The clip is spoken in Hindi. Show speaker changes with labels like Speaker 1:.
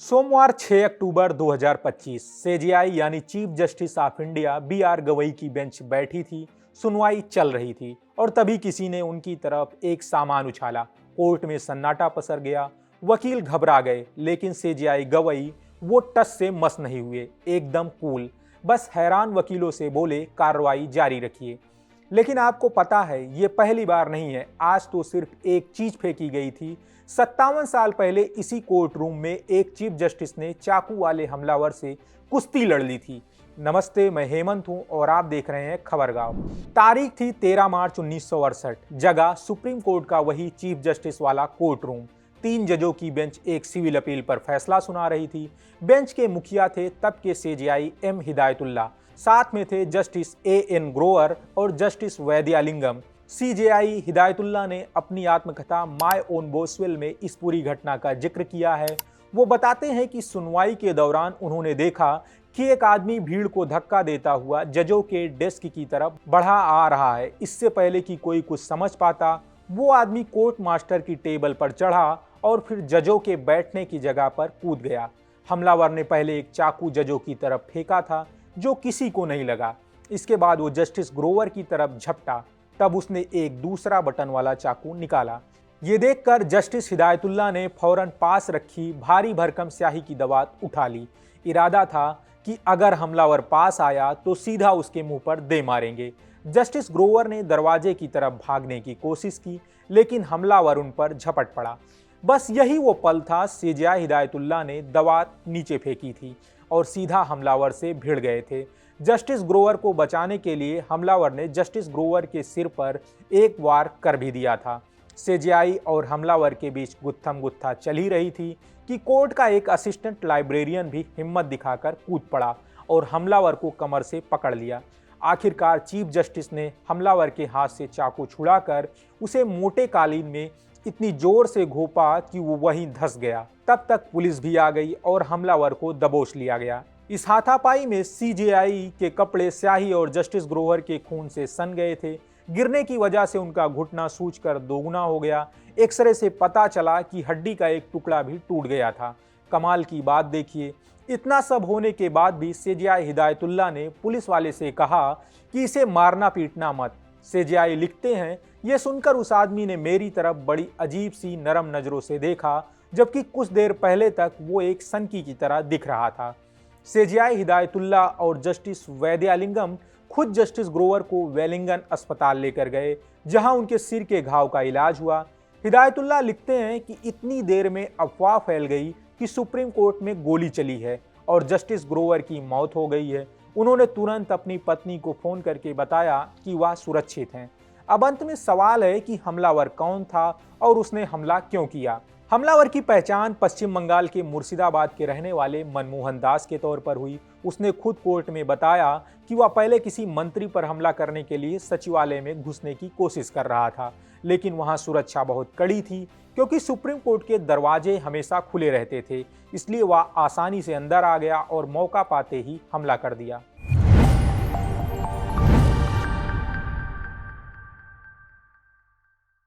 Speaker 1: सोमवार 6 अक्टूबर 2025 सीजेआई यानी chief justice of India B R. Gavai की बेंच बैठी थी। सुनवाई चल रही थी और तभी किसी ने उनकी तरफ एक सामान उछाला। कोर्ट में सन्नाटा पसर गया। वकील घबरा गए, लेकिन सीजेआई गवई वो टस से मस नहीं हुए, एकदम कूल। बस हैरान वकीलों से बोले, कार्रवाई जारी रखिए। लेकिन आपको पता है, ये पहली बार नहीं है। आज तो सिर्फ एक चीज फेंकी गई थी। 57 साल पहले इसी कोर्ट रूम में एक चीफ जस्टिस ने चाकू वाले हमलावर से कुश्ती लड़ ली थी। नमस्ते, मैं हेमंत हूं और आप देख रहे हैं खबरगांव। तारीख थी 13 मार्च 1968। जगह सुप्रीम कोर्ट का वही चीफ जस्टिस वाला कोर्ट रूम। 3 जजों की बेंच एक सिविल अपील पर फैसला सुना रही थी। बेंच के मुखिया थे तब के सीजेआई एम हिदायतुल्ला। साथ में थे जस्टिस ए.एन. ग्रोवर और जस्टिस वैद्यालिंगम। सीजेआई हिदायतुल्ला ने अपनी आत्मकथा माय ओन बोस्वेल में इस पूरी घटना का जिक्र किया है। वो बताते हैं कि सुनवाई के दौरान उन्होंने देखा कि एक आदमी भीड़ को धक्का देता हुआ जजों के डेस्क की तरफ बढ़ा आ रहा है। इससे पहले कि कोई कुछ समझ पाता, वो आदमी कोर्ट मास्टर की टेबल पर चढ़ा और फिर जजों के बैठने की जगह पर कूद गया। हमलावर ने पहले एक चाकू जजों की तरफ फेंका था, जो किसी को नहीं लगा। इसके बाद वो जस्टिस ग्रोवर की तरफ झपटा, तब उसने एक दूसरा बटन वाला चाकू निकाला। ये देखकर जस्टिस हिदायतुल्ला ने फौरन पास रखी भारी भरकम स्याही की दवात उठा ली। इरादा था कि अगर हमलावर पास आया तो सीधा उसके मुंह पर दे मारेंगे। जस्टिस ग्रोवर ने दरवाजे की तरफ भागने की कोशिश की, लेकिन हमलावर उन पर झपट पड़ा। बस यही वो पल था। सीजेआई हिदायतुल्ला ने दवात नीचे फेंकी थी और सीधा हमलावर से भिड़ गए थे। जस्टिस ग्रोवर को बचाने के लिए हमलावर ने जस्टिस ग्रोवर के सिर पर एक वार कर भी दिया था। सीजेआई और हमलावर के बीच गुत्थम गुत्था चल ही रही थी कि कोर्ट का एक असिस्टेंट लाइब्रेरियन भी हिम्मत दिखाकर कूद पड़ा और हमलावर को कमर से पकड़ लिया। आखिरकार चीफ जस्टिस ने हमलावर के हाथ से चाकू छुड़ाकर उसे मोटे कालीन में इतनी जोर से घोंपा कि वो वहीं धंस गया। तब तक पुलिस भी आ गई और हमलावर को दबोच लिया गया। इस हाथापाई में सीजेआई के कपड़े स्याही और जस्टिस ग्रोवर के खून से सन गए थे। गिरने की वजह से उनका घुटना सूजकर दोगुना हो गया। एक्सरे से पता चला कि हड्डी का एक टुकड़ा भी टूट गया था। कमाल की बात देखिए, इतना सब होने के बाद भी सीजेआई हिदायतुल्ला ने पुलिस वाले से कहा कि इसे मारना पीटना मत। सीजेआई लिखते हैं, ये सुनकर उस आदमी ने मेरी तरफ बड़ी अजीब सी नरम नजरों से देखा, जबकि कुछ देर पहले तक वो एक सनकी की तरह दिख रहा था। सीजेआई हिदायतुल्ला और जस्टिस वैद्यालिंगम खुद जस्टिस ग्रोवर को वेलिंगन अस्पताल लेकर गए, जहां उनके सिर के घाव का इलाज हुआ। हिदायतुल्ला लिखते हैं कि इतनी देर में अफवाह फैल गई कि सुप्रीम कोर्ट में गोली चली है और जस्टिस ग्रोवर की मौत हो गई है। उन्होंने तुरंत अपनी पत्नी को फोन करके बताया कि वह सुरक्षित हैं। अब अंत में सवाल है कि हमलावर कौन था और उसने हमला क्यों किया। हमलावर की पहचान पश्चिम बंगाल के मुर्शिदाबाद के रहने वाले मनमोहन दास के तौर पर हुई। उसने खुद कोर्ट में बताया कि वह पहले किसी मंत्री पर हमला करने के लिए सचिवालय में घुसने की कोशिश कर रहा था, लेकिन वहां सुरक्षा बहुत कड़ी थी क्योंकि सुप्रीम कोर्ट के दरवाजे हमेशा खुले रहते थे। इसलिए वह आसानी से अंदर आ गया और मौका पाते ही हमला कर दिया।